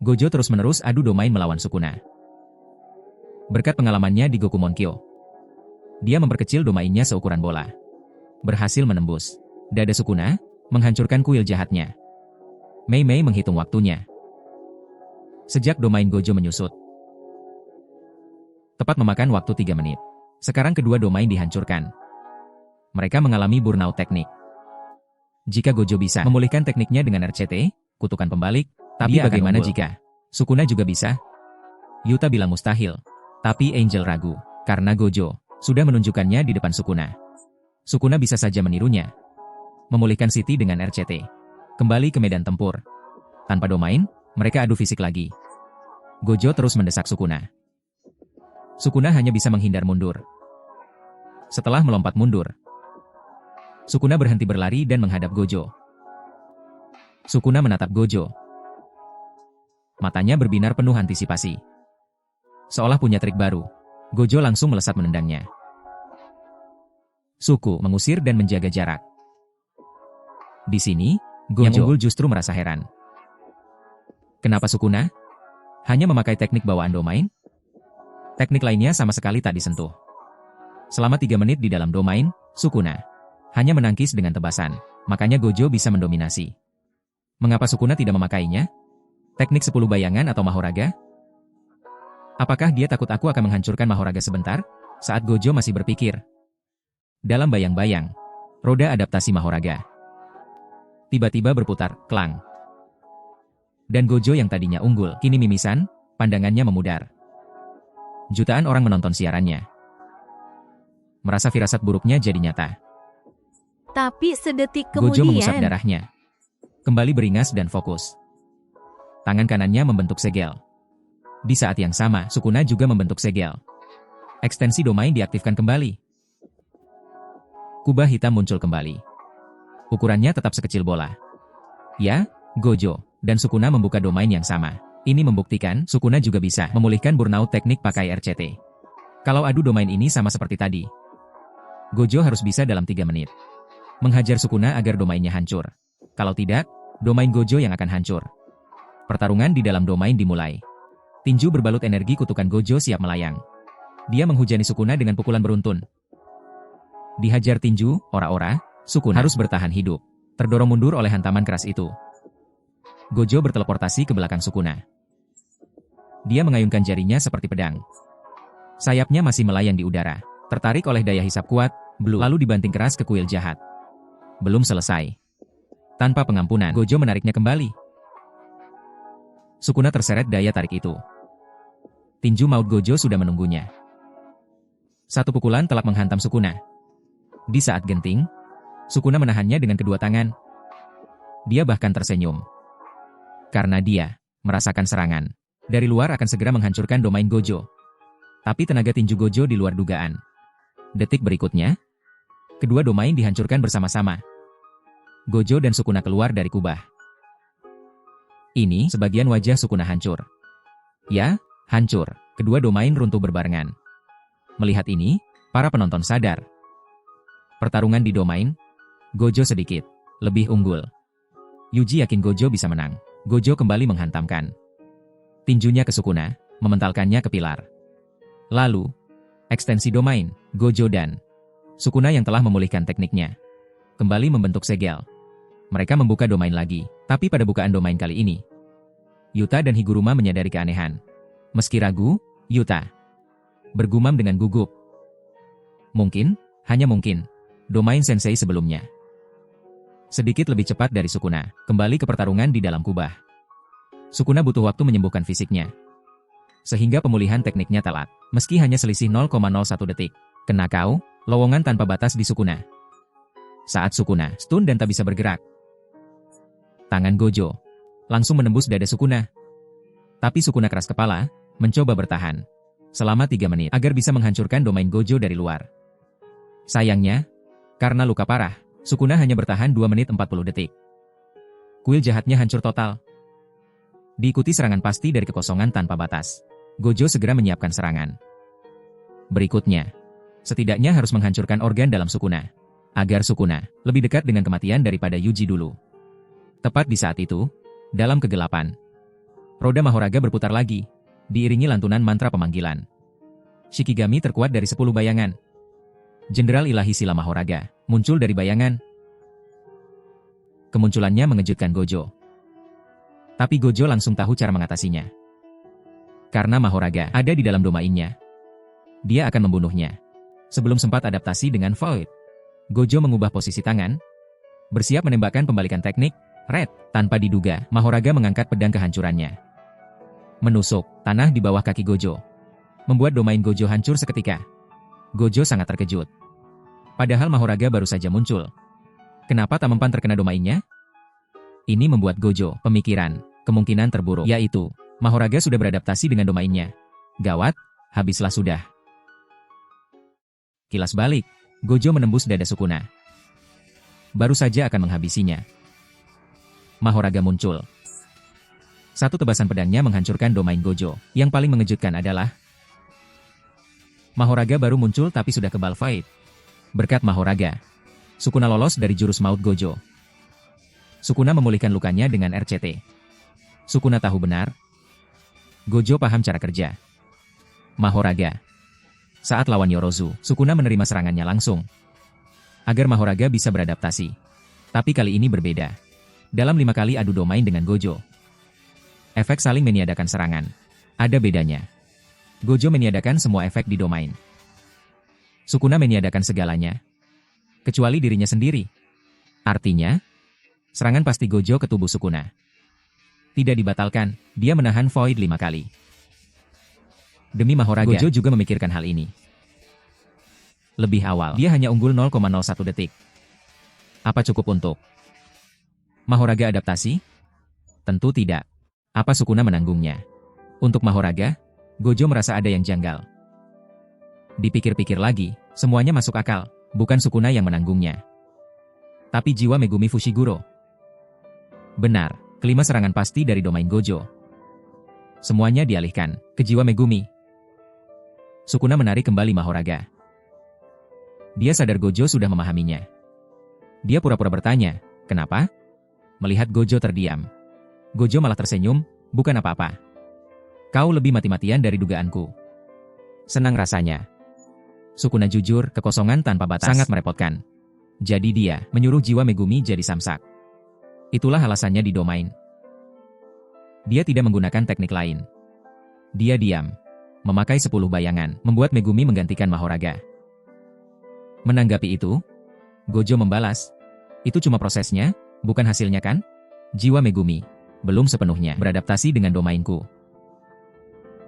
Gojo terus-menerus adu domain melawan Sukuna. Berkat pengalamannya di Gokumonkyo, dia memperkecil domainnya seukuran bola. Berhasil menembus dada Sukuna, menghancurkan kuil jahatnya. Mei Mei menghitung waktunya. Sejak domain Gojo menyusut, tepat memakan waktu 3 menit. Sekarang kedua domain dihancurkan. Mereka mengalami burnout teknik. Jika Gojo bisa memulihkan tekniknya dengan RCT, kutukan pembalik, tapi bagaimana jika Sukuna juga bisa? Yuta bilang mustahil, tapi Angel ragu, karena Gojo sudah menunjukkannya di depan Sukuna. Sukuna bisa saja menirunya. Memulihkan City dengan RCT. Kembali ke medan tempur. Tanpa domain, mereka adu fisik lagi. Gojo terus mendesak Sukuna. Sukuna hanya bisa menghindar mundur. Setelah melompat mundur, Sukuna berhenti berlari dan menghadap Gojo. Sukuna menatap Gojo. Matanya berbinar penuh antisipasi. Seolah punya trik baru, Gojo langsung melesat menendangnya. Suku mengusir dan menjaga jarak. Di sini, Gojo yang unggul justru merasa heran. Kenapa Sukuna hanya memakai teknik bawaan domain? Teknik lainnya sama sekali tak disentuh. Selama 3 menit di dalam domain, Sukuna hanya menangkis dengan tebasan, makanya Gojo bisa mendominasi. Mengapa Sukuna tidak memakainya? Teknik 10 bayangan atau Mahoraga? Apakah dia takut aku akan menghancurkan Mahoraga sebentar? Saat Gojo masih berpikir, dalam bayang-bayang, roda adaptasi Mahoraga tiba-tiba berputar, klang. Dan Gojo yang tadinya unggul, kini mimisan, pandangannya memudar. Jutaan orang menonton siarannya. Merasa firasat buruknya jadi nyata. Tapi sedetik kemudian, Gojo mengusap darahnya. Kembali beringas dan fokus. Tangan kanannya membentuk segel. Di saat yang sama, Sukuna juga membentuk segel. Ekstensi domain diaktifkan kembali. Kubah hitam muncul kembali. Ukurannya tetap sekecil bola. Ya, Gojo dan Sukuna membuka domain yang sama. Ini membuktikan Sukuna juga bisa memulihkan burnout teknik pakai RCT. Kalau adu domain ini sama seperti tadi, Gojo harus bisa dalam 3 menit menghajar Sukuna agar domainnya hancur. Kalau tidak, domain Gojo yang akan hancur. Pertarungan di dalam domain dimulai. Tinju berbalut energi kutukan Gojo siap melayang. Dia menghujani Sukuna dengan pukulan beruntun. Dihajar tinju, ora-ora, Sukuna harus bertahan hidup. Terdorong mundur oleh hantaman keras itu. Gojo berteleportasi ke belakang Sukuna. Dia mengayunkan jarinya seperti pedang. Sayapnya masih melayang di udara. Tertarik oleh daya hisap kuat, Blue lalu dibanting keras ke kuil jahat. Belum selesai. Tanpa pengampunan, Gojo menariknya kembali. Sukuna terseret daya tarik itu. Tinju maut Gojo sudah menunggunya. Satu pukulan telak menghantam Sukuna. Di saat genting, Sukuna menahannya dengan kedua tangan. Dia bahkan tersenyum. Karena dia merasakan serangan dari luar akan segera menghancurkan domain Gojo. Tapi tenaga tinju Gojo di luar dugaan. Detik berikutnya, kedua domain dihancurkan bersama-sama. Gojo dan Sukuna keluar dari kubah. Ini sebagian wajah Sukuna hancur. Ya, hancur. Kedua domain runtuh berbarengan. Melihat ini, para penonton sadar. Pertarungan di domain, Gojo sedikit lebih unggul. Yuji yakin Gojo bisa menang. Gojo kembali menghantamkan tinjunya ke Sukuna, mementalkannya ke pilar. Lalu, ekstensi domain, Gojo dan Sukuna yang telah memulihkan tekniknya kembali membentuk segel. Mereka membuka domain lagi, tapi pada bukaan domain kali ini, Yuta dan Higuruma menyadari keanehan. Meski ragu, Yuta bergumam dengan gugup. Mungkin, hanya mungkin, domain sensei sebelumnya sedikit lebih cepat dari Sukuna, kembali ke pertarungan di dalam kubah. Sukuna butuh waktu menyembuhkan fisiknya, sehingga pemulihan tekniknya telat, meski hanya selisih 0,01 detik. Kena kau, lowongan tanpa batas di Sukuna. Saat Sukuna stun dan tak bisa bergerak, tangan Gojo langsung menembus dada Sukuna. Tapi Sukuna keras kepala, mencoba bertahan selama 3 menit agar bisa menghancurkan domain Gojo dari luar. Sayangnya, karena luka parah, Sukuna hanya bertahan 2 menit 40 detik. Kuil jahatnya hancur total. Diikuti serangan pasti dari kekosongan tanpa batas. Gojo segera menyiapkan serangan berikutnya. Setidaknya harus menghancurkan organ dalam Sukuna, agar Sukuna lebih dekat dengan kematian daripada Yuji dulu. Tepat di saat itu, dalam kegelapan, Roda Mahoraga berputar lagi, diiringi lantunan mantra pemanggilan. Shikigami terkuat dari 10 bayangan. Jenderal ilahi sila Mahoraga muncul dari bayangan. Kemunculannya mengejutkan Gojo. Tapi Gojo langsung tahu cara mengatasinya. Karena Mahoraga ada di dalam domainnya, dia akan membunuhnya. Sebelum sempat adaptasi dengan Void, Gojo mengubah posisi tangan, bersiap menembakkan pembalikan teknik, Red. Tanpa diduga, Mahoraga mengangkat pedang kehancurannya. Menusuk tanah di bawah kaki Gojo, membuat domain Gojo hancur seketika. Gojo sangat terkejut. Padahal Mahoraga baru saja muncul. Kenapa tak mempan terkena domainnya? Ini membuat Gojo pemikiran, kemungkinan terburuk, yaitu Mahoraga sudah beradaptasi dengan domainnya. Gawat, habislah sudah. Kilas balik, Gojo menembus dada Sukuna. Baru saja akan menghabisinya. Mahoraga muncul. Satu tebasan pedangnya menghancurkan domain Gojo. Yang paling mengejutkan adalah Mahoraga baru muncul tapi sudah kebal Void. Berkat Mahoraga, Sukuna lolos dari jurus maut Gojo. Sukuna memulihkan lukanya dengan RCT. Sukuna tahu benar. Gojo paham cara kerja Mahoraga. Saat lawan Yorozu, Sukuna menerima serangannya langsung, agar Mahoraga bisa beradaptasi. Tapi kali ini berbeda. Dalam 5 kali adu domain dengan Gojo, efek saling meniadakan serangan. Ada bedanya. Gojo meniadakan semua efek di domain. Sukuna meniadakan segalanya, kecuali dirinya sendiri. Artinya, serangan pasti Gojo ke tubuh Sukuna. Tidak dibatalkan, dia menahan Void 5 kali. Demi Mahoraga, Gojo juga memikirkan hal ini. Lebih awal, dia hanya unggul 0,01 detik. Apa cukup untuk Mahoraga adaptasi? Tentu tidak. Apa Sukuna menanggungnya? Untuk Mahoraga, Gojo merasa ada yang janggal. Dipikir-pikir lagi, semuanya masuk akal. Bukan Sukuna yang menanggungnya, tapi jiwa Megumi Fushiguro. Benar, kelima serangan pasti dari domain Gojo. Semuanya dialihkan ke jiwa Megumi. Sukuna menarik kembali Mahoraga. Dia sadar Gojo sudah memahaminya. Dia pura-pura bertanya, kenapa? Melihat Gojo terdiam, Gojo malah tersenyum, bukan apa-apa. Kau lebih mati-matian dari dugaanku. Senang rasanya. Sukuna jujur, kekosongan tanpa batas sangat merepotkan. Jadi dia menyuruh jiwa Megumi jadi samsak. Itulah alasannya di domain. Dia tidak menggunakan teknik lain. Dia diam, memakai 10 bayangan, membuat Megumi menggantikan Mahoraga. Menanggapi itu, Gojo membalas, itu cuma prosesnya, bukan hasilnya kan? Jiwa Megumi belum sepenuhnya beradaptasi dengan domainku.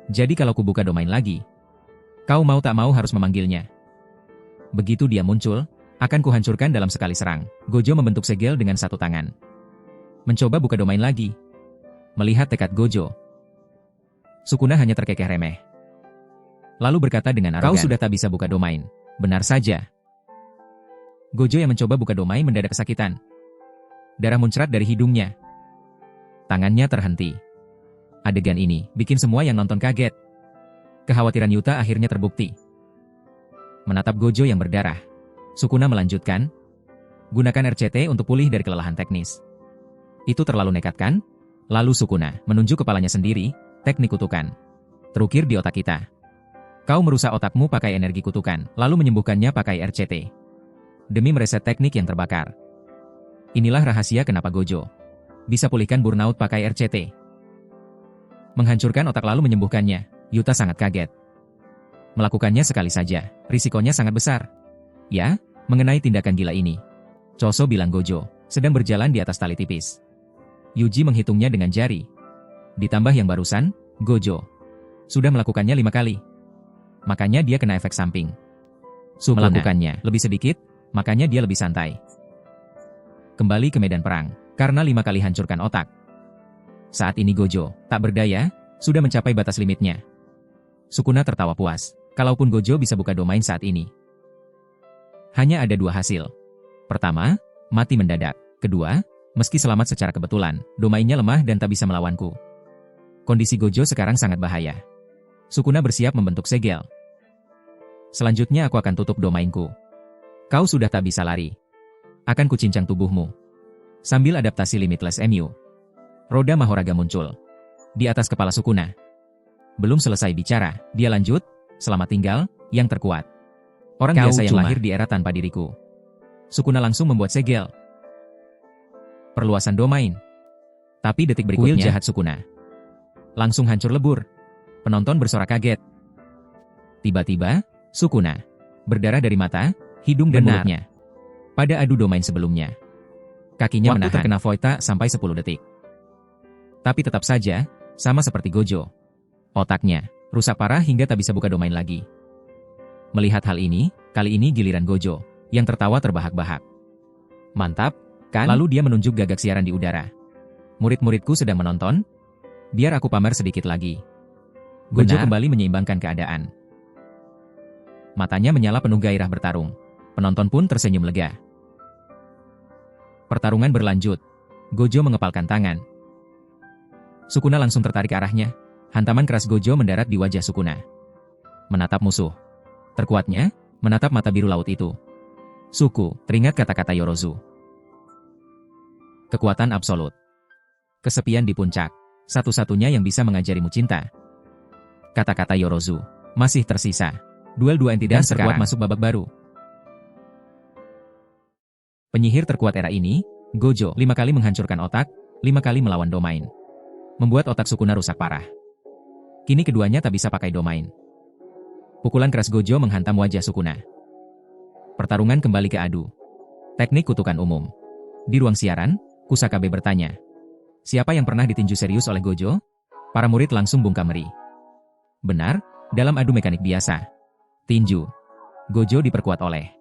Jadi kalau kubuka domain lagi, kau mau tak mau harus memanggilnya. Begitu dia muncul, akan kuhancurkan dalam sekali serang. Gojo membentuk segel dengan satu tangan, mencoba buka domain lagi. Melihat tekad Gojo, Sukuna hanya terkekeh remeh. Lalu berkata dengan arogan, kau sudah tak bisa buka domain. Benar saja. Gojo yang mencoba buka domain mendadak kesakitan. Darah muncrat dari hidungnya. Tangannya terhenti. Adegan ini bikin semua yang nonton kaget. Kekhawatiran Yuta akhirnya terbukti. Menatap Gojo yang berdarah, Sukuna melanjutkan, gunakan RCT untuk pulih dari kelelahan teknis. Itu terlalu nekat kan? Lalu Sukuna menunjuk kepalanya sendiri, teknik kutukan. Terukir di otak kita. Kau merusak otakmu pakai energi kutukan, lalu menyembuhkannya pakai RCT. Demi mereset teknik yang terbakar. Inilah rahasia kenapa Gojo bisa pulihkan burnout pakai RCT. Menghancurkan otak lalu menyembuhkannya, Yuta sangat kaget. Melakukannya sekali saja, risikonya sangat besar. Ya, mengenai tindakan gila ini, Choso bilang Gojo sedang berjalan di atas tali tipis. Yuji menghitungnya dengan jari. Ditambah yang barusan, Gojo sudah melakukannya 5 kali. Makanya dia kena efek samping. Sukuna melakukannya lebih sedikit, makanya dia lebih santai. Kembali ke medan perang, karena 5 kali hancurkan otak. Saat ini Gojo tak berdaya, sudah mencapai batas limitnya. Sukuna tertawa puas, kalaupun Gojo bisa buka domain saat ini. Hanya ada 2 hasil. Pertama, mati mendadak. Kedua, meski selamat secara kebetulan, domainnya lemah dan tak bisa melawanku. Kondisi Gojo sekarang sangat bahaya. Sukuna bersiap membentuk segel. Selanjutnya aku akan tutup domainku. Kau sudah tak bisa lari. Akan kucincang tubuhmu. Sambil adaptasi Limitless MU, roda Mahoraga muncul. di atas kepala Sukuna. Belum selesai bicara, dia lanjut, selamat tinggal, yang terkuat. Orang Kau biasa yang cuma lahir di era tanpa diriku. Sukuna langsung membuat segel. Perluasan domain. Tapi detik berikutnya, kuil jahat Sukuna langsung hancur lebur. Penonton bersorak kaget. Tiba-tiba, Sukuna berdarah dari mata, hidung dan mulutnya. Pada adu domain sebelumnya, kakinya Waktu menahan terkena Voita sampai 10 detik. Tapi tetap saja, sama seperti Gojo. Otaknya rusak parah hingga tak bisa buka domain lagi. Melihat hal ini, kali ini giliran Gojo yang tertawa terbahak-bahak. Mantap, kan? Lalu dia menunjuk gagak siaran di udara. Murid-muridku sedang menonton. Biar aku pamer sedikit lagi. Gojo kembali menyeimbangkan keadaan. Matanya menyala penuh gairah bertarung. Penonton pun tersenyum lega. Pertarungan berlanjut. Gojo mengepalkan tangan. Sukuna langsung tertarik ke arahnya. Hantaman keras Gojo mendarat di wajah Sukuna. Menatap musuh. Terkuatnya, menatap mata biru laut itu. Suku, teringat kata-kata Yorozu. Kekuatan absolut. Kesepian di puncak. Satu-satunya yang bisa mengajarimu cinta. Kata-kata Yorozu. Masih tersisa. Duel dua entitas terkuat masuk babak baru. Penyihir terkuat era ini, Gojo, 5 kali menghancurkan otak, 5 kali melawan domain. Membuat otak Sukuna rusak parah. Kini keduanya tak bisa pakai domain. Pukulan keras Gojo menghantam wajah Sukuna. Pertarungan kembali ke adu. Teknik kutukan umum. Di ruang siaran, Kusakabe bertanya. Siapa yang pernah ditinju serius oleh Gojo? Para murid langsung bungkam meri. Benar, dalam adu mekanik biasa. Tinju. Gojo diperkuat oleh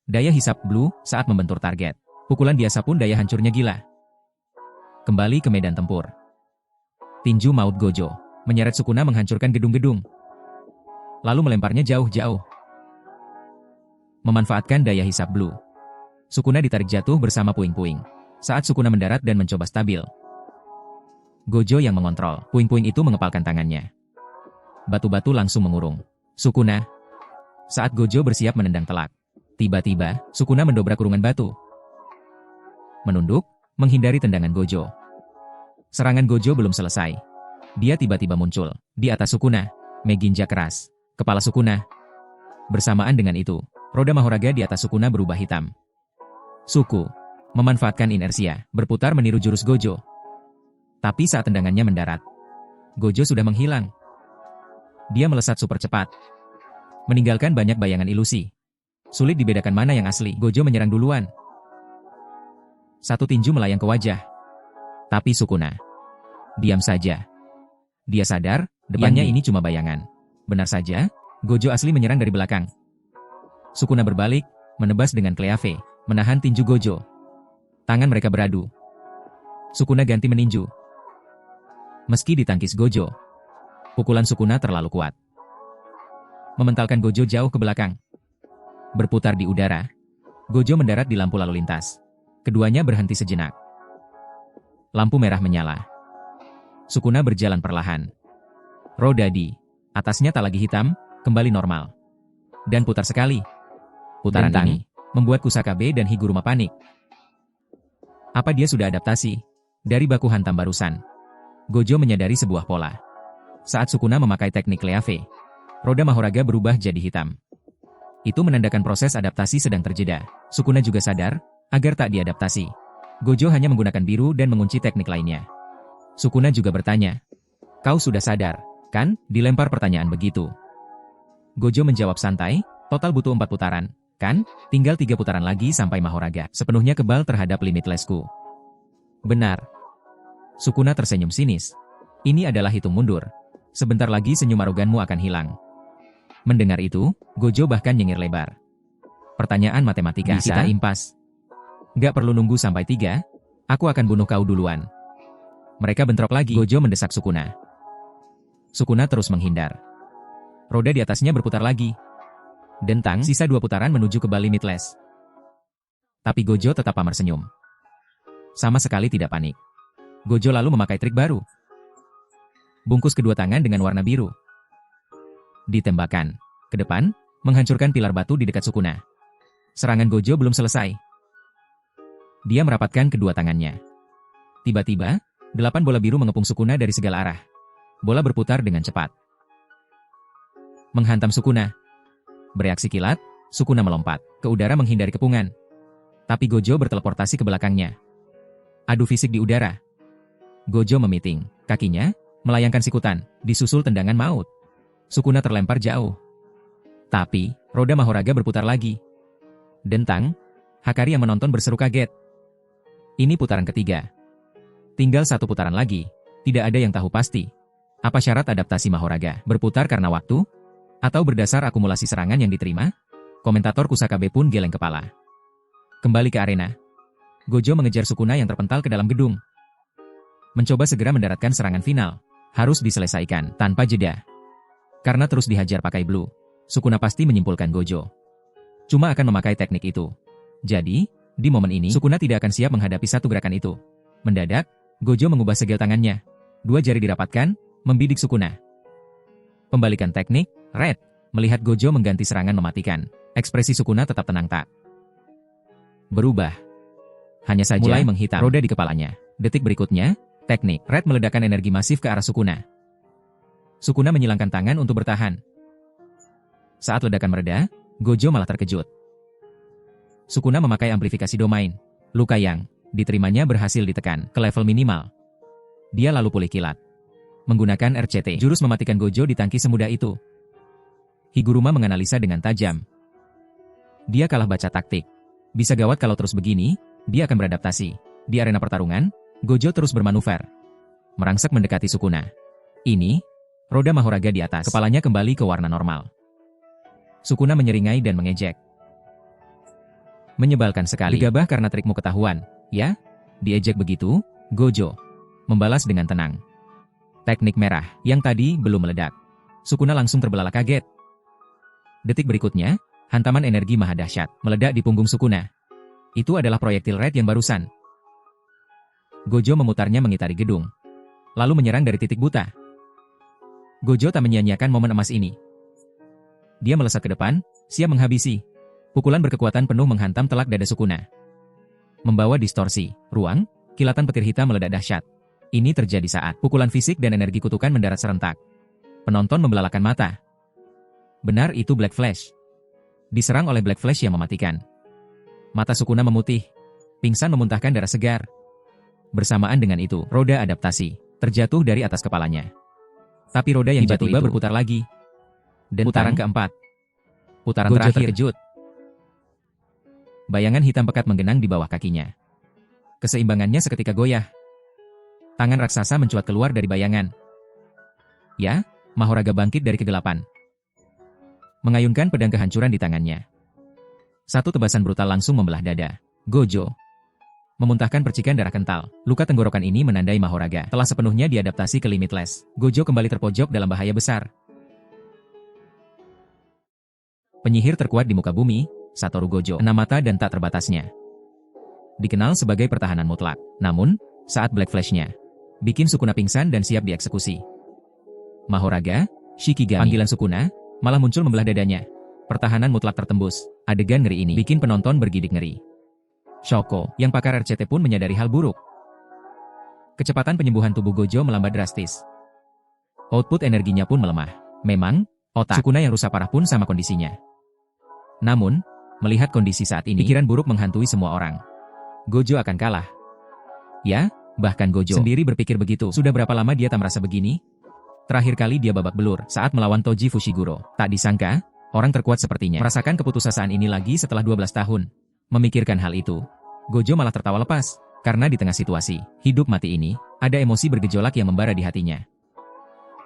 daya hisap blue saat membentur target. Pukulan biasa pun daya hancurnya gila. Kembali ke medan tempur. Tinju maut Gojo menyeret Sukuna menghancurkan gedung-gedung. Lalu melemparnya jauh-jauh. Memanfaatkan daya hisap blue. Sukuna ditarik jatuh bersama puing-puing. Saat Sukuna mendarat dan mencoba stabil, Gojo yang mengontrol. Puing-puing itu mengepalkan tangannya. Batu-batu langsung mengurung Sukuna. Saat Gojo bersiap menendang telak, tiba-tiba Sukuna mendobrak kurungan batu. Menunduk, menghindari tendangan Gojo. Serangan Gojo belum selesai. Dia tiba-tiba muncul di atas Sukuna. Meginja keras kepala Sukuna. Bersamaan dengan itu, roda Mahoraga di atas Sukuna berubah hitam. Suku memanfaatkan inersia, berputar meniru jurus Gojo. Tapi saat tendangannya mendarat, Gojo sudah menghilang. Dia melesat super cepat, meninggalkan banyak bayangan ilusi. Sulit dibedakan mana yang asli. Gojo menyerang duluan. Satu tinju melayang ke wajah. Tapi Sukuna diam saja. Dia sadar, depannya ini cuma bayangan. Benar saja, Gojo asli menyerang dari belakang. Sukuna berbalik, menebas dengan Cleave, menahan tinju Gojo. Tangan mereka beradu. Sukuna ganti meninju. Meski ditangkis Gojo, pukulan Sukuna terlalu kuat. Mementalkan Gojo jauh ke belakang. Berputar di udara, Gojo mendarat di lampu lalu lintas. Keduanya berhenti sejenak. Lampu merah menyala. Sukuna berjalan perlahan. Roda di atasnya tak lagi hitam, kembali normal. Dan putar sekali. Putaran ini membuat Kusakabe dan Higuruma panik. Apa dia sudah adaptasi? Dari baku hantam barusan, Gojo menyadari sebuah pola. Saat Sukuna memakai teknik Cleave, roda Mahoraga berubah jadi hitam. Itu menandakan proses adaptasi sedang terjeda. Sukuna juga sadar, agar tak diadaptasi, Gojo hanya menggunakan biru dan mengunci teknik lainnya. Sukuna juga bertanya, "Kau sudah sadar, kan?" Dilempar pertanyaan begitu. Gojo menjawab santai, "Total butuh 4 putaran, kan? Tinggal 3 putaran lagi sampai Mahoraga sepenuhnya kebal terhadap limitlessku." Benar. Sukuna tersenyum sinis. Ini adalah hitung mundur. Sebentar lagi senyum aroganmu akan hilang. Mendengar itu, Gojo bahkan nyengir lebar. Pertanyaan matematika kita impas. Gak perlu nunggu sampai 3, aku akan bunuh kau duluan. Mereka bentrok lagi. Gojo mendesak Sukuna. Sukuna terus menghindar. Roda di atasnya berputar lagi. Dentang, sisa 2 putaran menuju ke bal limitless. Tapi Gojo tetap pamer senyum. Sama sekali tidak panik. Gojo lalu memakai trik baru. Bungkus kedua tangan dengan warna biru. Ditembakkan ke depan, menghancurkan pilar batu di dekat Sukuna. Serangan Gojo belum selesai. Dia merapatkan kedua tangannya. Tiba-tiba, 8 bola biru mengepung Sukuna dari segala arah. Bola berputar dengan cepat. Menghantam Sukuna. Bereaksi kilat, Sukuna melompat ke udara menghindari kepungan. Tapi Gojo berteleportasi ke belakangnya. Adu fisik di udara. Gojo memiting kakinya, melayangkan sikutan, disusul tendangan maut. Sukuna terlempar jauh. Tapi, roda Mahoraga berputar lagi. Dentang, Hakari yang menonton berseru kaget. Ini putaran ketiga. Tinggal satu putaran lagi. Tidak ada yang tahu pasti. Apa syarat adaptasi Mahoraga berputar karena waktu? Atau berdasar akumulasi serangan yang diterima? Komentator Kusakabe pun geleng kepala. Kembali ke arena. Gojo mengejar Sukuna yang terpental ke dalam gedung. Mencoba segera mendaratkan serangan final. Harus diselesaikan tanpa jeda. Karena terus dihajar pakai blue, Sukuna pasti menyimpulkan Gojo cuma akan memakai teknik itu. Jadi, di momen ini Sukuna tidak akan siap menghadapi satu gerakan itu. Mendadak, Gojo mengubah segel tangannya. 2 jari dirapatkan, membidik Sukuna. Pembalikan teknik, Red. Melihat Gojo mengganti serangan mematikan, ekspresi Sukuna tetap tenang tak berubah. Hanya saja mulai menghitam roda di kepalanya. Detik berikutnya, teknik Red meledakkan energi masif ke arah Sukuna. Sukuna menyilangkan tangan untuk bertahan. Saat ledakan mereda, Gojo malah terkejut. Sukuna memakai amplifikasi domain. Luka yang diterimanya berhasil ditekan ke level minimal. Dia lalu pulih kilat. Menggunakan RCT, jurus mematikan Gojo ditangki semudah itu. Higuruma menganalisa dengan tajam. Dia kalah baca taktik. Bisa gawat kalau terus begini, dia akan beradaptasi. Di arena pertarungan, Gojo terus bermanuver. Merangsek mendekati Sukuna. Ini, roda Mahoraga di atas. Kepalanya kembali ke warna normal. Sukuna menyeringai dan mengejek. Menyebalkan sekali. Gegabah karena trikmu ketahuan, ya? Diejek begitu, Gojo membalas dengan tenang. Teknik merah yang tadi belum meledak. Sukuna langsung terbelalak kaget. Detik berikutnya, hantaman energi maha dahsyat meledak di punggung Sukuna. Itu adalah proyektil Red yang barusan. Gojo memutarnya mengitari gedung, lalu menyerang dari titik buta. Gojo tak menyia-nyiakan momen emas ini. Dia melesat ke depan, siap menghabisi. Pukulan berkekuatan penuh menghantam telak dada Sukuna. Membawa distorsi ruang, kilatan petir hitam meledak dahsyat. Ini terjadi saat pukulan fisik dan energi kutukan mendarat serentak. Penonton membelalakan mata. Benar, itu Black Flash. Diserang oleh Black Flash yang mematikan. Mata Sukuna memutih. Pingsan memuntahkan darah segar. Bersamaan dengan itu, roda adaptasi terjatuh dari atas kepalanya. Tapi roda yang tiba-tiba berputar lagi. Dan putaran keempat. Putaran Gojo terakhir. Terkejut. Bayangan hitam pekat menggenang di bawah kakinya. Keseimbangannya seketika goyah. Tangan raksasa mencuat keluar dari bayangan. Ya, Mahoraga bangkit dari kegelapan. Mengayunkan pedang kehancuran di tangannya. Satu tebasan brutal langsung membelah dada Gojo. Memuntahkan percikan darah kental. Luka tenggorokan ini menandai Mahoraga telah sepenuhnya diadaptasi ke Limitless. Gojo kembali terpojok dalam bahaya besar. Penyihir terkuat di muka bumi, Satoru Gojo, 6 mata dan tak terbatasnya. Dikenal sebagai pertahanan mutlak. Namun, saat Black Flash-nya bikin Sukuna pingsan dan siap dieksekusi. Mahoraga, Shikigami, panggilan Sukuna, malah muncul membelah dadanya. Pertahanan mutlak tertembus. Adegan ngeri ini bikin penonton bergidik ngeri. Shoko, yang pakar RCT pun menyadari hal buruk. Kecepatan penyembuhan tubuh Gojo melambat drastis. Output energinya pun melemah. Memang, otak Sukuna yang rusak parah pun sama kondisinya. Namun, melihat kondisi saat ini, pikiran buruk menghantui semua orang. Gojo akan kalah. Ya, bahkan Gojo sendiri berpikir begitu. Sudah berapa lama dia tak merasa begini? Terakhir kali dia babak belur saat melawan Toji Fushiguro. Tak disangka, orang terkuat sepertinya merasakan keputusasaan ini lagi setelah 12 tahun. Memikirkan hal itu, Gojo malah tertawa lepas. Karena di tengah situasi hidup mati ini, ada emosi bergejolak yang membara di hatinya.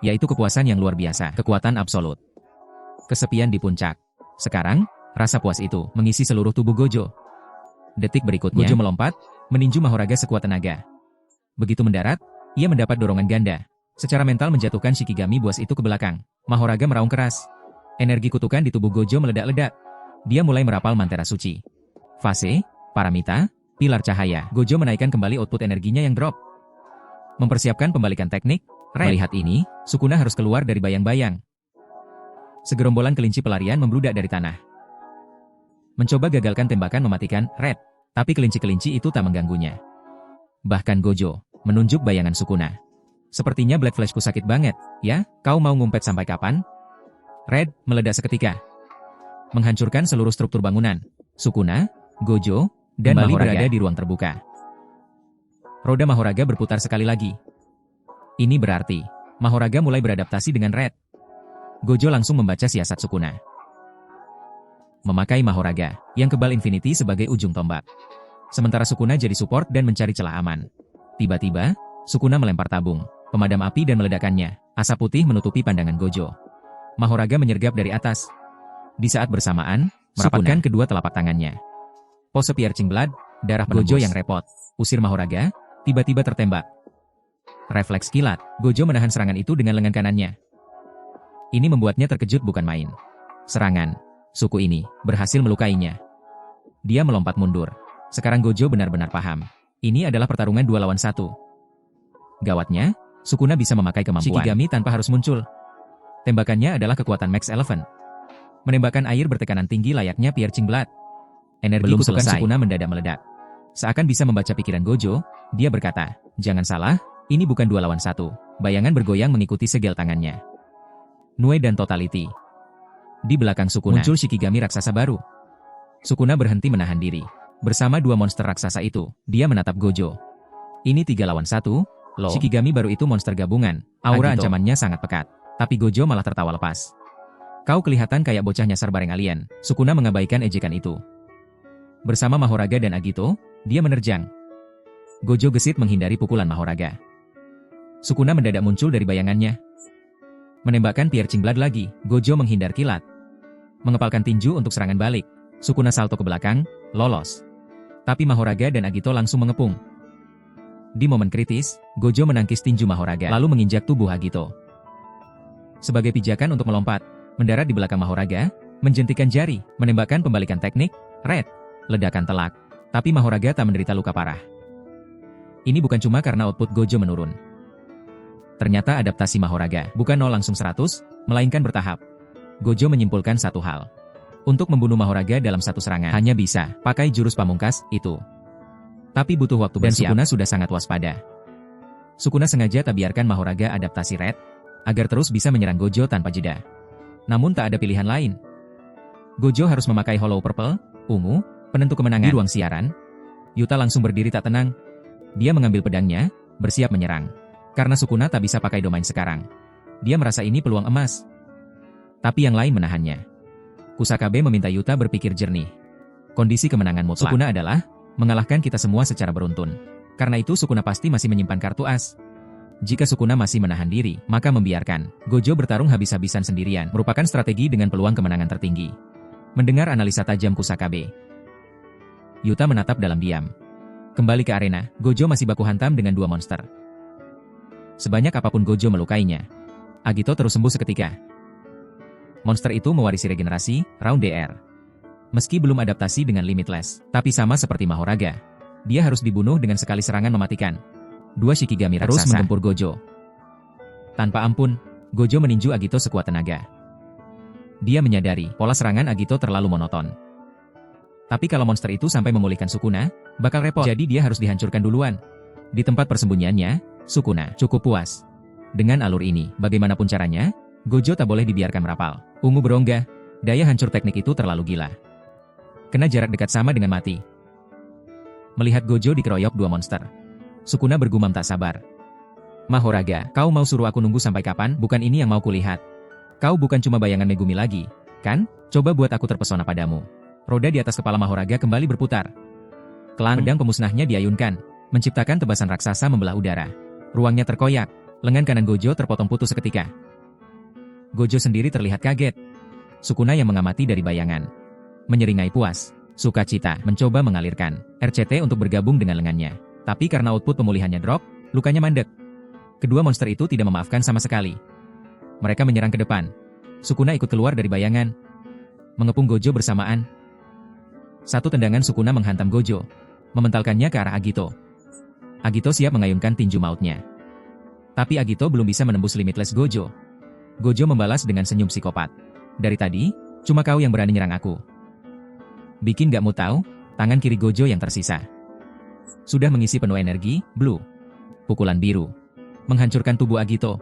Yaitu kepuasan yang luar biasa, kekuatan absolut. Kesepian di puncak. Sekarang, rasa puas itu mengisi seluruh tubuh Gojo. Detik berikutnya, Gojo melompat, meninju Mahoraga sekuat tenaga. Begitu mendarat, ia mendapat dorongan ganda. Secara mental menjatuhkan Shikigami buas itu ke belakang. Mahoraga meraung keras. Energi kutukan di tubuh Gojo meledak-ledak. Dia mulai merapal mantra suci. Fase, paramita, pilar cahaya. Gojo menaikkan kembali output energinya yang drop. Mempersiapkan pembalikan teknik. Melihat ini, Sukuna harus keluar dari bayang-bayang. Segerombolan kelinci pelarian membludak dari tanah. Mencoba gagalkan tembakan mematikan Red, tapi kelinci-kelinci itu tak mengganggunya. Bahkan Gojo menunjuk bayangan Sukuna. Sepertinya Black Flashku sakit banget, ya? Kau mau ngumpet sampai kapan? Red meledak seketika, menghancurkan seluruh struktur bangunan. Sukuna, Gojo, dan Mahoraga berada di ruang terbuka. Roda Mahoraga berputar sekali lagi. Ini berarti Mahoraga mulai beradaptasi dengan Red. Gojo langsung membaca siasat Sukuna. Memakai Mahoraga yang kebal Infinity sebagai ujung tombak. Sementara Sukuna jadi support dan mencari celah aman. Tiba-tiba, Sukuna melempar tabung pemadam api dan meledakannya. Asap putih menutupi pandangan Gojo. Mahoraga menyergap dari atas. Di saat bersamaan, merapatkan kedua telapak tangannya. Pose Piercing Blood, darah Gojo yang repot. Usir Mahoraga, tiba-tiba tertembak. Refleks kilat, Gojo menahan serangan itu dengan lengan kanannya. Ini membuatnya terkejut bukan main. Serangan suku ini berhasil melukainya. Dia melompat mundur. Sekarang Gojo benar-benar paham. Ini adalah pertarungan 2 lawan 1. Gawatnya, Sukuna bisa memakai kemampuan Shikigami tanpa harus muncul. Tembakannya adalah kekuatan Max Elephant. Menembakkan air bertekanan tinggi layaknya Piercing Blood. Energi kutukan Sukuna mendadak meledak. Seakan bisa membaca pikiran Gojo, dia berkata, "Jangan salah, ini bukan 2 lawan 1. Bayangan bergoyang mengikuti segel tangannya. Nue dan Totality. Di belakang Sukuna muncul Shikigami raksasa baru. Sukuna berhenti menahan diri. Bersama 2 monster raksasa itu, dia menatap Gojo. Ini 3 lawan 1, loh. Shikigami baru itu monster gabungan. Aura ancamannya sangat pekat. Tapi Gojo malah tertawa lepas. Kau kelihatan kayak bocah nyasar bareng alien. Sukuna mengabaikan ejekan itu. Bersama Mahoraga dan Agito, dia menerjang. Gojo gesit menghindari pukulan Mahoraga. Sukuna mendadak muncul dari bayangannya. Menembakkan Piercing Blood lagi, Gojo menghindar kilat. Mengepalkan tinju untuk serangan balik. Sukuna salto ke belakang, lolos. Tapi Mahoraga dan Agito langsung mengepung. Di momen kritis, Gojo menangkis tinju Mahoraga lalu menginjak tubuh Agito. Sebagai pijakan untuk melompat, mendarat di belakang Mahoraga, menjentikan jari, menembakkan pembalikan teknik, Red. Ledakan telak. Tapi Mahoraga tak menderita luka parah. Ini bukan cuma karena output Gojo menurun. Ternyata adaptasi Mahoraga bukan 0 langsung 100, melainkan bertahap. Gojo menyimpulkan satu hal. Untuk membunuh Mahoraga dalam satu serangan, hanya bisa pakai jurus pamungkas, itu. Tapi butuh waktu dan Sukuna sudah sangat waspada. Sukuna sengaja tak biarkan Mahoraga adaptasi Red, agar terus bisa menyerang Gojo tanpa jeda. Namun tak ada pilihan lain. Gojo harus memakai Hollow Purple, ungu, penentu kemenangan. Di ruang siaran, Yuta langsung berdiri tak tenang. Dia mengambil pedangnya, bersiap menyerang. Karena Sukuna tak bisa pakai domain sekarang. Dia merasa ini peluang emas. Tapi yang lain menahannya. Kusakabe meminta Yuta berpikir jernih. Kondisi kemenangan mutlak Sukuna adalah mengalahkan kita semua secara beruntun. Karena itu Sukuna pasti masih menyimpan kartu as. Jika Sukuna masih menahan diri, maka membiarkan Gojo bertarung habis-habisan sendirian merupakan strategi dengan peluang kemenangan tertinggi. Mendengar analisa tajam Kusakabe, Yuta menatap dalam diam. Kembali ke arena, Gojo masih baku hantam dengan 2 monster. Sebanyak apapun Gojo melukainya, Agito terus sembuh seketika. Monster itu mewarisi regenerasi, Round DR. Meski belum adaptasi dengan Limitless, tapi sama seperti Mahoraga, dia harus dibunuh dengan sekali serangan mematikan. 2 Shikigami raksasa terus menggempur Gojo. Tanpa ampun, Gojo meninju Agito sekuat tenaga. Dia menyadari pola serangan Agito terlalu monoton. Tapi kalau monster itu sampai memulihkan Sukuna, bakal repot. Jadi dia harus dihancurkan duluan. Di tempat persembunyiannya, Sukuna cukup puas. Dengan alur ini, bagaimanapun caranya, Gojo tak boleh dibiarkan merapal. Ungu berongga, daya hancur teknik itu terlalu gila. Kena jarak dekat sama dengan mati. Melihat Gojo dikeroyok 2 monster, Sukuna bergumam tak sabar. Mahoraga, kau mau suruh aku nunggu sampai kapan? Bukan ini yang mau kulihat. Kau bukan cuma bayangan Megumi lagi, kan? Coba buat aku terpesona padamu. Roda di atas kepala Mahoraga kembali berputar. Kelang, pedang pemusnahnya diayunkan, menciptakan tebasan raksasa membelah udara. Ruangnya terkoyak, lengan kanan Gojo terpotong putus seketika. Gojo sendiri terlihat kaget. Sukuna yang mengamati dari bayangan menyeringai puas. Sukacita mencoba mengalirkan RCT untuk bergabung dengan lengannya. Tapi karena output pemulihannya drop, lukanya mandek. Kedua monster itu tidak memaafkan sama sekali. Mereka menyerang ke depan. Sukuna ikut keluar dari bayangan, mengepung Gojo bersamaan. Satu tendangan Sukuna menghantam Gojo, mementalkannya ke arah Agito. Agito siap mengayunkan tinju mautnya. Tapi Agito belum bisa menembus Limitless Gojo. Gojo membalas dengan senyum psikopat. Dari tadi, cuma kau yang berani nyerang aku. Bikin gak mau tahu, tangan kiri Gojo yang tersisa sudah mengisi penuh energi, Blue. Pukulan biru. Menghancurkan tubuh Agito.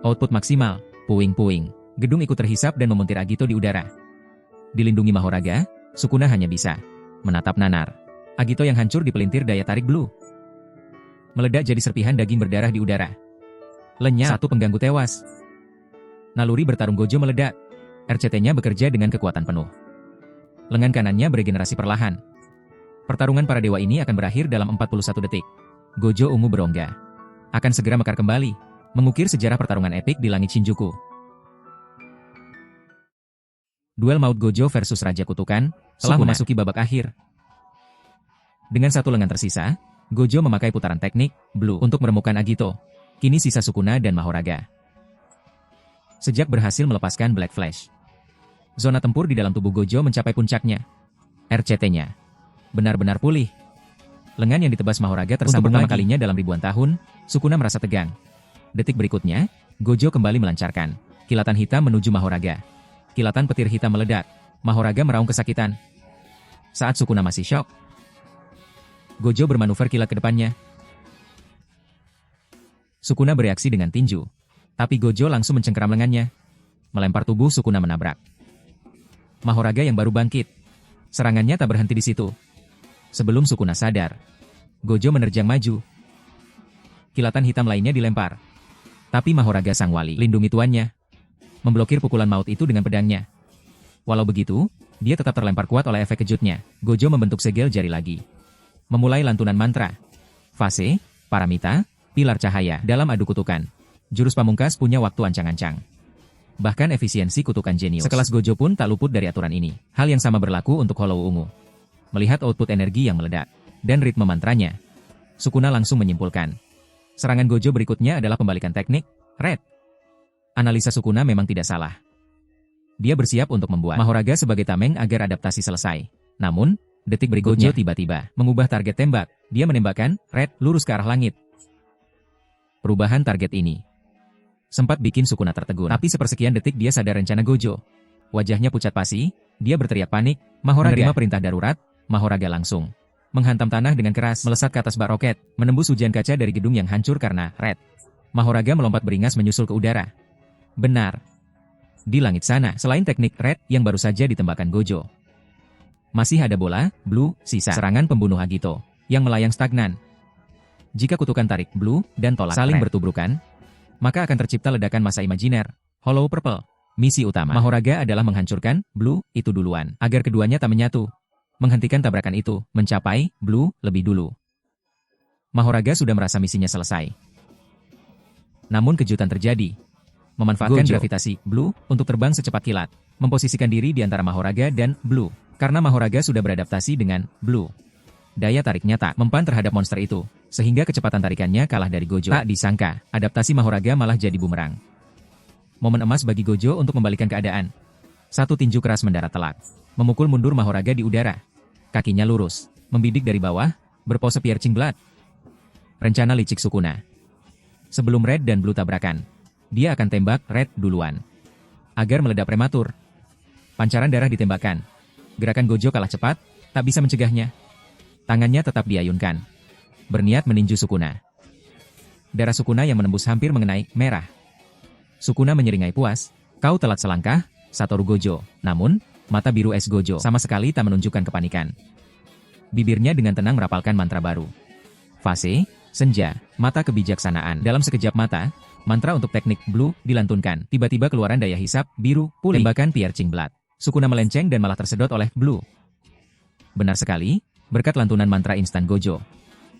Output maksimal. Puing-puing. Gedung ikut terhisap dan memuntir Agito di udara. Dilindungi Mahoraga, Sukuna hanya bisa menatap nanar. Agito yang hancur dipelintir daya tarik Blue. Meledak jadi serpihan daging berdarah di udara. Lenyap. Satu pengganggu tewas. Naluri bertarung Gojo meledak. RCT-nya bekerja dengan kekuatan penuh. Lengan kanannya beregenerasi perlahan. Pertarungan para dewa ini akan berakhir dalam 41 detik. Gojo ungu berongga. Akan segera mekar kembali, mengukir sejarah pertarungan epik di langit Shinjuku. Duel maut Gojo versus Raja Kutukan telah memasuki babak akhir. Dengan satu lengan tersisa, Gojo memakai putaran teknik Blue untuk meremukkan Agito. Kini sisa Sukuna dan Mahoraga. Sejak berhasil melepaskan Black Flash, zona tempur di dalam tubuh Gojo mencapai puncaknya. RCT-nya benar-benar pulih. Lengan yang ditebas Mahoraga tersambung pertama kalinya dalam ribuan tahun. Sukuna merasa tegang. Detik berikutnya, Gojo kembali melancarkan kilatan hitam menuju Mahoraga. Kilatan petir hitam meledak. Mahoraga meraung kesakitan. Saat Sukuna masih syok, Gojo bermanuver kilat ke depannya. Sukuna bereaksi dengan tinju, tapi Gojo langsung mencengkeram lengannya. Melempar tubuh Sukuna menabrak Mahoraga yang baru bangkit. Serangannya tak berhenti di situ. Sebelum Sukuna sadar, Gojo menerjang maju. Kilatan hitam lainnya dilempar. Tapi Mahoraga sang wali lindungi tuannya, memblokir pukulan maut itu dengan pedangnya. Walau begitu, dia tetap terlempar kuat oleh efek kejutnya. Gojo membentuk segel jari lagi. Memulai lantunan mantra. Fase, Paramita, Pilar Cahaya dalam adu kutukan. Jurus pamungkas punya waktu ancang-ancang. Bahkan efisiensi kutukan jenius sekelas Gojo pun tak luput dari aturan ini. Hal yang sama berlaku untuk Hollow Ungu. Melihat output energi yang meledak dan ritme mantranya, Sukuna langsung menyimpulkan. Serangan Gojo berikutnya adalah pembalikan teknik Red. Analisa Sukuna memang tidak salah. Dia bersiap untuk membuat Mahoraga sebagai tameng agar adaptasi selesai. Namun, detik berikutnya Gojo tiba-tiba mengubah target tembak. Dia menembakkan Red lurus ke arah langit. Perubahan target ini sempat bikin Sukuna tertegun. Tapi sepersekian detik dia sadar rencana Gojo. Wajahnya pucat pasi, dia berteriak panik. Mahoraga menerima perintah darurat. Mahoraga langsung menghantam tanah dengan keras, melesat ke atas bak roket, menembus hujan kaca dari gedung yang hancur karena Red. Mahoraga melompat beringas menyusul ke udara. Benar. Di langit sana, selain teknik Red yang baru saja ditembakkan Gojo, masih ada bola Blue, sisa serangan pembunuh Agito yang melayang stagnan. Jika kutukan tarik Blue dan tolak saling bertubrukan, maka akan tercipta ledakan massa imajiner, Hollow Purple. Misi utama Mahoraga adalah menghancurkan Blue itu duluan, agar keduanya tak menyatu. Menghentikan tabrakan itu, mencapai Blue lebih dulu. Mahoraga sudah merasa misinya selesai. Namun kejutan terjadi. Memanfaatkan gravitasi Blue untuk terbang secepat kilat, memposisikan diri di antara Mahoraga dan Blue. Karena Mahoraga sudah beradaptasi dengan Blue, daya tariknya tak mempan terhadap monster itu, sehingga kecepatan tarikannya kalah dari Gojo. Tak disangka, adaptasi Mahoraga malah jadi bumerang. Momen emas bagi Gojo untuk membalikan keadaan. Satu tinju keras mendarat telak, memukul mundur Mahoraga di udara. Kakinya lurus, membidik dari bawah, berpose piercing blood. Rencana licik Sukuna. Sebelum Red dan Blue tabrakan, dia akan tembak Red duluan, agar meledak prematur. Pancaran darah ditembakkan. Gerakan Gojo kalah cepat, tak bisa mencegahnya. Tangannya tetap diayunkan, berniat meninju Sukuna. Darah Sukuna yang menembus hampir mengenai merah. Sukuna menyeringai puas. Kau telat selangkah, Satoru Gojo. Namun, mata biru es Gojo sama sekali tak menunjukkan kepanikan. Bibirnya dengan tenang merapalkan mantra baru. Fase, senja, mata kebijaksanaan. Dalam sekejap mata, mantra untuk teknik Blue dilantunkan. Tiba-tiba keluaran daya hisap biru pulih. Tembakan piercing blood. Sukuna melenceng dan malah tersedot oleh Blue. Benar sekali, berkat lantunan mantra instan Gojo,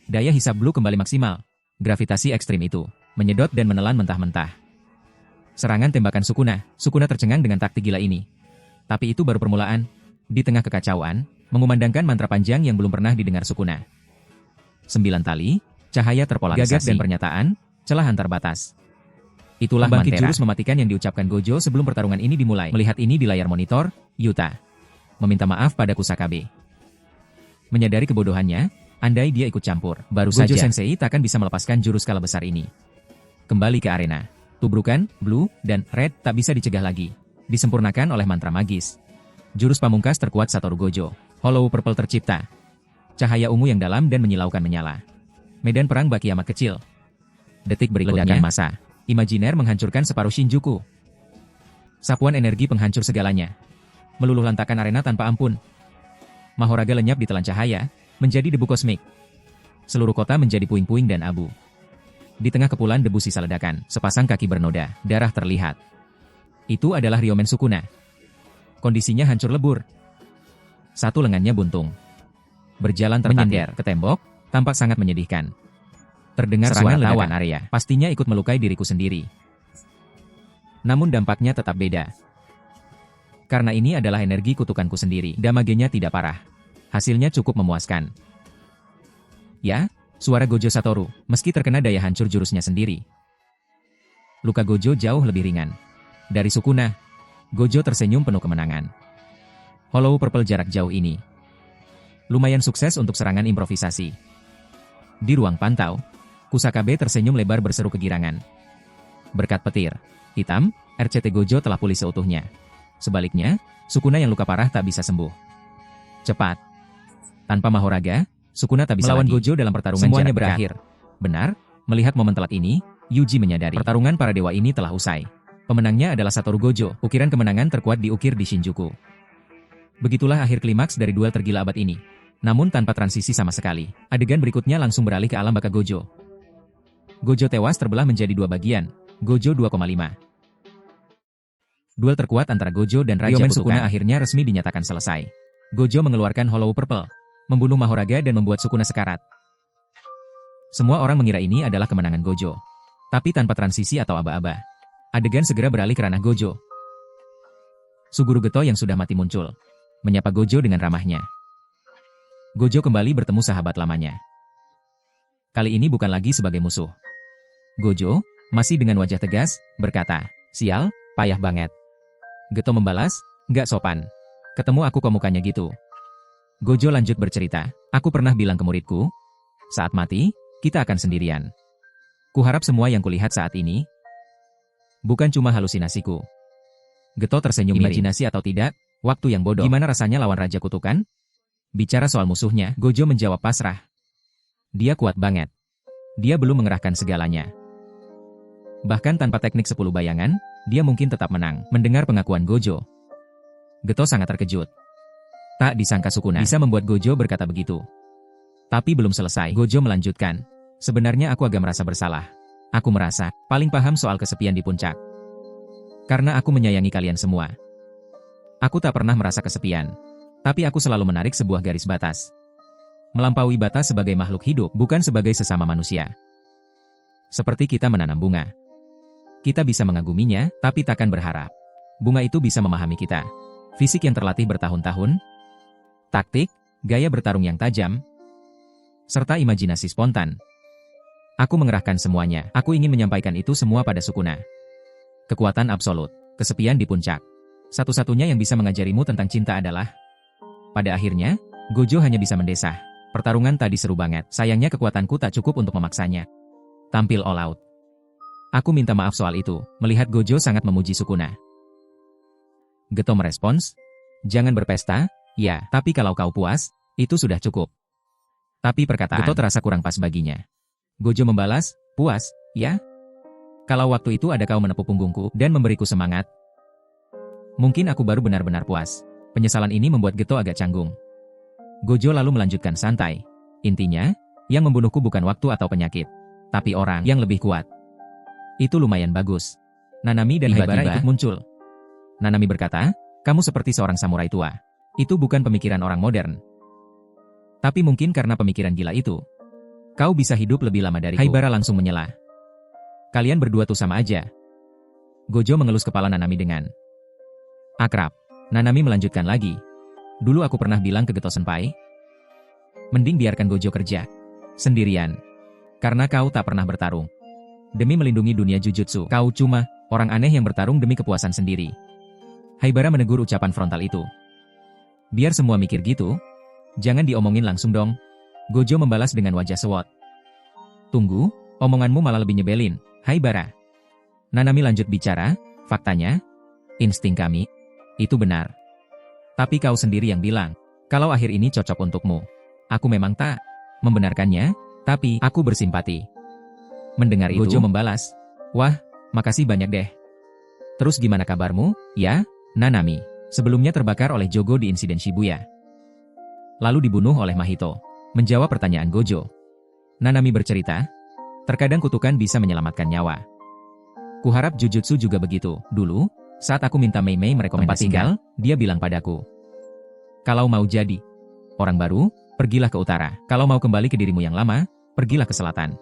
daya hisap Blue kembali maksimal. Gravitasi ekstrim itu menyedot dan menelan mentah-mentah. Serangan tembakan Sukuna. Sukuna tercengang dengan taktik gila ini. Tapi itu baru permulaan. Di tengah kekacauan, mengumandangkan mantra panjang yang belum pernah didengar Sukuna. 9 tali, cahaya terpolarisasi, gagak dan pernyataan, celah antar batas. Itulah bangkit jurus mematikan yang diucapkan Gojo sebelum pertarungan ini dimulai. Melihat ini di layar monitor, Yuta meminta maaf pada Kusakabe. Menyadari kebodohannya, andai dia ikut campur, baru saja Gojo Sensei takkan bisa melepaskan jurus skala besar ini. Kembali ke arena. Tubrukan, Blue, dan Red tak bisa dicegah lagi. Disempurnakan oleh mantra magis. Jurus pamungkas terkuat Satoru Gojo, Hollow Purple tercipta. Cahaya ungu yang dalam dan menyilaukan menyala. Medan perang bak kiamat kecil. Detik berikutnya, ledakan massa imajiner menghancurkan separuh Shinjuku. Sapuan energi penghancur segalanya. Meluluh lantakan arena tanpa ampun. Mahoraga lenyap di telan cahaya, menjadi debu kosmik. Seluruh kota menjadi puing-puing dan abu. Di tengah kepulan debu sisa ledakan, sepasang kaki bernoda, darah terlihat. Itu adalah Ryomen Sukuna. Kondisinya hancur lebur. Satu lengannya buntung. Berjalan tertandar ke tembok, tampak sangat menyedihkan. Terdengar suara ledakan area, pastinya ikut melukai diriku sendiri. Namun dampaknya tetap beda. Karena ini adalah energi kutukanku sendiri, damagenya tidak parah. Hasilnya cukup memuaskan. Ya, suara Gojo Satoru, meski terkena daya hancur jurusnya sendiri. Luka Gojo jauh lebih ringan. Dari Sukuna, Gojo tersenyum penuh kemenangan. Hollow Purple jarak jauh ini lumayan sukses untuk serangan improvisasi. Di ruang pantau, Kusakabe tersenyum lebar berseru kegirangan. Berkat petir hitam, RCT Gojo telah pulih seutuhnya. Sebaliknya, Sukuna yang luka parah tak bisa sembuh. Cepat. Tanpa Mahoraga, Sukuna tak bisa melawan Gojo dalam pertarungan. Semuanya berakhir. Benar, melihat momen telat ini, Yuji menyadari pertarungan para dewa ini telah usai. Pemenangnya adalah Satoru Gojo, ukiran kemenangan terkuat diukir di Shinjuku. Begitulah akhir klimaks dari duel tergila abad ini. Namun tanpa transisi sama sekali, adegan berikutnya langsung beralih ke alam baka Gojo. Gojo tewas terbelah menjadi dua bagian, Gojo 2,5. Duel terkuat antara Gojo dan Raja Ryomen Sukuna akhirnya resmi dinyatakan selesai. Gojo mengeluarkan Hollow Purple, membunuh Mahoraga dan membuat Sukuna sekarat. Semua orang mengira ini adalah kemenangan Gojo. Tapi tanpa transisi atau aba-aba. Adegan segera beralih ke ranah Gojo. Suguru Geto yang sudah mati muncul, menyapa Gojo dengan ramahnya. Gojo kembali bertemu sahabat lamanya. Kali ini bukan lagi sebagai musuh. Gojo, masih dengan wajah tegas, berkata, "Sial, payah banget." Geto membalas, "Nggak sopan. Ketemu aku kok mukanya gitu." Gojo lanjut bercerita, "Aku pernah bilang ke muridku, saat mati, kita akan sendirian. Kuharap semua yang kulihat saat ini bukan cuma halusinasiku." Geto tersenyum. Imajinasi atau tidak, waktu yang bodoh. Gimana rasanya lawan Raja Kutukan? Bicara soal musuhnya, Gojo menjawab pasrah. Dia kuat banget. Dia belum mengerahkan segalanya. Bahkan tanpa teknik 10 bayangan, dia mungkin tetap menang. Mendengar pengakuan Gojo, Geto sangat terkejut. Tak disangka Sukuna bisa membuat Gojo berkata begitu. Tapi belum selesai, Gojo melanjutkan. "Sebenarnya aku agak merasa bersalah. Aku merasa paling paham soal kesepian di puncak. Karena aku menyayangi kalian semua. Aku tak pernah merasa kesepian. Tapi aku selalu menarik sebuah garis batas. Melampaui batas sebagai makhluk hidup, bukan sebagai sesama manusia. Seperti kita menanam bunga. Kita bisa mengaguminya, tapi takkan berharap bunga itu bisa memahami kita. Fisik yang terlatih bertahun-tahun, taktik, gaya bertarung yang tajam, serta imajinasi spontan. Aku mengerahkan semuanya. Aku ingin menyampaikan itu semua pada Sukuna. Kekuatan absolut, kesepian di puncak. Satu-satunya yang bisa mengajarimu tentang cinta adalah..." Pada akhirnya, Gojo hanya bisa mendesah. Pertarungan tadi seru banget, sayangnya kekuatanku tak cukup untuk memaksanya. Tampil all out. Aku minta maaf soal itu, melihat Gojo sangat memuji Sukuna. Geto merespons, "Jangan berpesta, ya, tapi kalau kau puas, itu sudah cukup." Tapi perkataan Geto terasa kurang pas baginya. Gojo membalas, "Puas, ya? Kalau waktu itu ada kau menepuk punggungku dan memberiku semangat, mungkin aku baru benar-benar puas." Penyesalan ini membuat Geto agak canggung. Gojo lalu melanjutkan santai. "Intinya, yang membunuhku bukan waktu atau penyakit, tapi orang yang lebih kuat." Itu lumayan bagus. Nanami dan Haibara ikut muncul. Nanami berkata, "Kamu seperti seorang samurai tua. Itu bukan pemikiran orang modern. Tapi mungkin karena pemikiran gila itu, kau bisa hidup lebih lama dariku." Haibara langsung menyela. "Kalian berdua tuh sama aja." Gojo mengelus kepala Nanami dengan akrab. Nanami melanjutkan lagi. "Dulu aku pernah bilang ke Geto Senpai, mending biarkan Gojo kerja sendirian. Karena kau tak pernah bertarung demi melindungi dunia jujutsu. Kau cuma orang aneh yang bertarung demi kepuasan sendiri." Haibara menegur ucapan frontal itu. "Biar semua mikir gitu, jangan diomongin langsung dong." Gojo membalas dengan wajah sewot. "Tunggu, omonganmu malah lebih nyebelin, Haibara." Nanami lanjut bicara, "Faktanya, insting kami itu benar. Tapi kau sendiri yang bilang kalau akhir ini cocok untukmu. Aku memang tak membenarkannya, tapi aku bersimpati." Mendengar itu, Gojo membalas, "Wah, makasih banyak deh. Terus gimana kabarmu, ya, Nanami? Sebelumnya terbakar oleh Jogo di insiden Shibuya. Lalu dibunuh oleh Mahito." Menjawab pertanyaan Gojo, Nanami bercerita, "Terkadang kutukan bisa menyelamatkan nyawa. Kuharap Jujutsu juga begitu. Dulu, saat aku minta Mei Mei merekomendasikan, dia bilang padaku, kalau mau jadi orang baru, pergilah ke utara. Kalau mau kembali ke dirimu yang lama, pergilah ke selatan."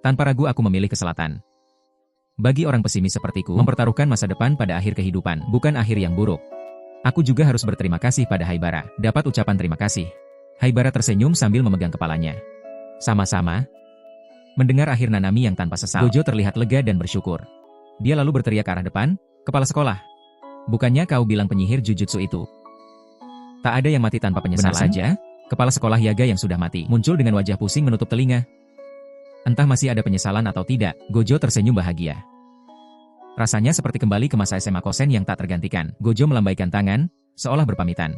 Tanpa ragu aku memilih ke selatan. Bagi orang pesimis sepertiku, mempertaruhkan masa depan pada akhir kehidupan, bukan akhir yang buruk. Aku juga harus berterima kasih pada Haibara. Dapat ucapan terima kasih. Haibara tersenyum sambil memegang kepalanya. Sama-sama. Mendengar akhir Nanami yang tanpa sesal, Gojo terlihat lega dan bersyukur. Dia lalu berteriak ke arah depan, "Kepala sekolah. Bukannya kau bilang penyihir Jujutsu itu tak ada yang mati tanpa penyesalan?" Benar saja, kepala sekolah Yaga yang sudah mati muncul dengan wajah pusing menutup telinga. Entah masih ada penyesalan atau tidak, Gojo tersenyum bahagia. Rasanya seperti kembali ke masa SMA Kosen yang tak tergantikan. Gojo melambaikan tangan, seolah berpamitan.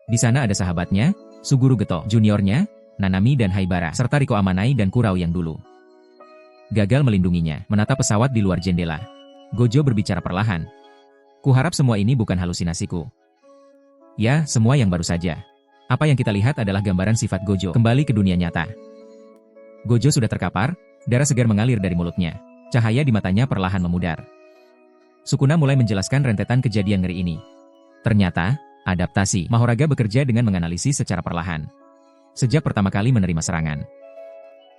Di sana ada sahabatnya, Suguru Geto, juniornya, Nanami dan Haibara, serta Riko Amanai dan Kurao yang dulu gagal melindunginya, menatap pesawat di luar jendela. Gojo berbicara perlahan. "Kuharap semua ini bukan halusinasiku. Ya, semua yang baru saja. Apa yang kita lihat adalah gambaran sifat Gojo kembali ke dunia nyata." Gojo sudah terkapar, darah segar mengalir dari mulutnya. Cahaya di matanya perlahan memudar. Sukuna mulai menjelaskan rentetan kejadian ngeri ini. Ternyata, adaptasi Mahoraga bekerja dengan menganalisis secara perlahan. Sejak pertama kali menerima serangan.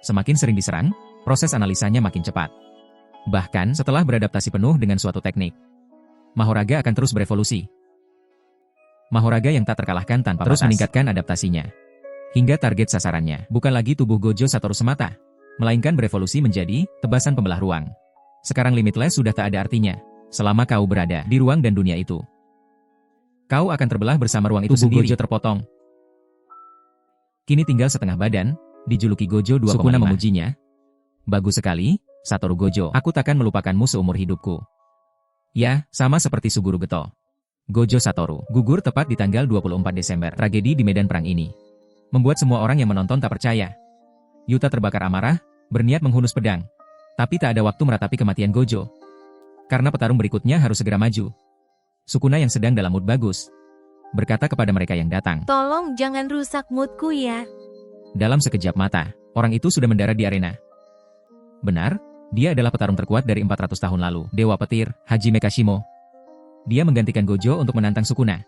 Semakin sering diserang, proses analisanya makin cepat. Bahkan setelah beradaptasi penuh dengan suatu teknik, Mahoraga akan terus berevolusi. Mahoraga yang tak terkalahkan tanpa terus meningkatkan adaptasinya. Hingga target sasarannya bukan lagi tubuh Gojo Satoru semata, melainkan berevolusi menjadi tebasan pembelah ruang. Sekarang Limitless sudah tak ada artinya, selama kau berada di ruang dan dunia itu. Kau akan terbelah bersama ruang itu sendiri. Gojo terpotong. Kini tinggal setengah badan, dijuluki Gojo 2,5. Sukuna memujinya. "Bagus sekali, Satoru Gojo. Aku takkan melupakanmu seumur hidupku." Ya, sama seperti Suguru Geto. Gojo Satoru gugur tepat di tanggal 24 Desember. Tragedi di medan perang ini membuat semua orang yang menonton tak percaya. Yuta terbakar amarah, berniat menghunus pedang. Tapi tak ada waktu meratapi kematian Gojo. Karena petarung berikutnya harus segera maju. Sukuna yang sedang dalam mood bagus berkata kepada mereka yang datang, "Tolong jangan rusak moodku ya." Dalam sekejap mata, orang itu sudah mendarat di arena. Benar, dia adalah petarung terkuat dari 400 tahun lalu, Dewa Petir, Hajime Kashimo. Dia menggantikan Gojo untuk menantang Sukuna.